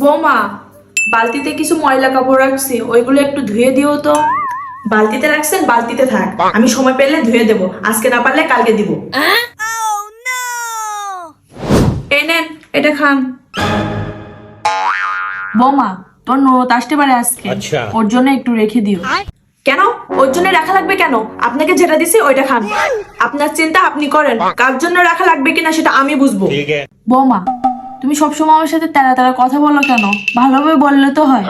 বৌমা, বালতিতে কিছু ময়লা কাপড় রাখছি, ওইগুলো একটু ধুয়ে দিও তো। বালতিতে রাখছেন, বালতিতে থাক, আমি সময় পেলে ধুয়ে দেবো, আজকে না পারলে কালকে দিব। এই নেন, এটা খান। বৌমা, তোর ননদ আসতে পারে আজকে, ওর জন্য একটু রেখে দিও। কেন? ওর জন্য রাখা লাগবে কেন? আপনাকে যেটা দিছি ওইটা খান। আপনার চিন্তা আপনি করেন, কার জন্য রাখা লাগবে কিনা সেটা আমি বুঝবো। বৌমা, তুমি সবসময় আমার সাথে তেরা তেরা কথা বলো কেন? ভালোভাবে বললে তো হয়।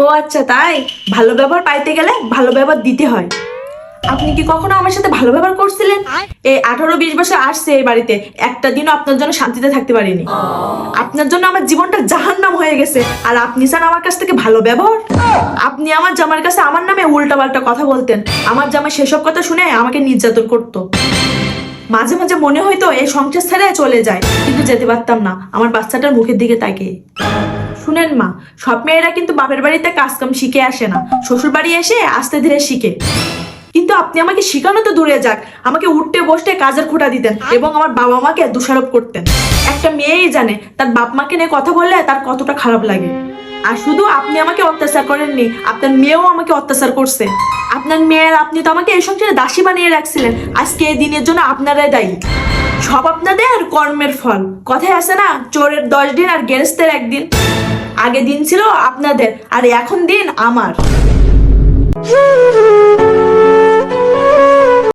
ও আচ্ছা, তাই? ভালো ব্যবহার পাইতে গেলে ভালো ব্যবহার দিতে হয়। আপনি কি কখনো আমার সাথে ভালো ব্যবহার করছিলেন? এই 18-20 বছর আসছে এই বাড়িতে, একটা দিনও আপনার জন্য শান্তিতে থাকতে পারিনি। আপনার জন্য আমার জীবনটা জাহান্নাম হয়ে গেছে, আর আপনি চান আমার কাছ থেকে ভালো ব্যবহার? আপনি আমার জামার কাছে আমার নামে উল্টাপাল্টা কথা বলতেন, আমার জামাই সেসব কথা শুনে আমাকে নির্যাতন করতো। মাঝে মাঝে মনে হইতো এই সংসার ছেড়ে চলে যায়, কিন্তু যেতে পারতাম না আমার বাচ্চাটার মুখের দিকে তাকিয়ে। শুনেন মা, সব মেয়েরা কিন্তু বাপের বাড়িতে কাজ কাম শিখে আসে না, শ্বশুর বাড়ি এসে আস্তে ধীরে শিখে। কিন্তু আপনি আমাকে শিখানো তো দূরে যাক, আমাকে উঠতে বসতে কাজের খোঁটা দিতেন এবং আমার বাবা মাকে দোষারোপ করতেন। একটা মেয়েই জানে তার বাপ মাকে নিয়ে কথা বললে তার কতটা খারাপ লাগে। আর শুধু আপনি আমাকে অত্যাচার করেননি, আপনার মেয়েও আমাকে অত্যাচার করছে। আপনার মেয়ের আপনি তো আমাকে এই সংসারে দাসী বানিয়ে রাখছিলেন, আজকে এই দিনের জন্য আপনারাই দায়ী। সব আপনাদের কর্মের ফল। কথায় আছে না, চোরের 10 দিন আর গেরস্তের 1 দিন। আগে দিন ছিল আপনাদের, আর এখন দিন আমার।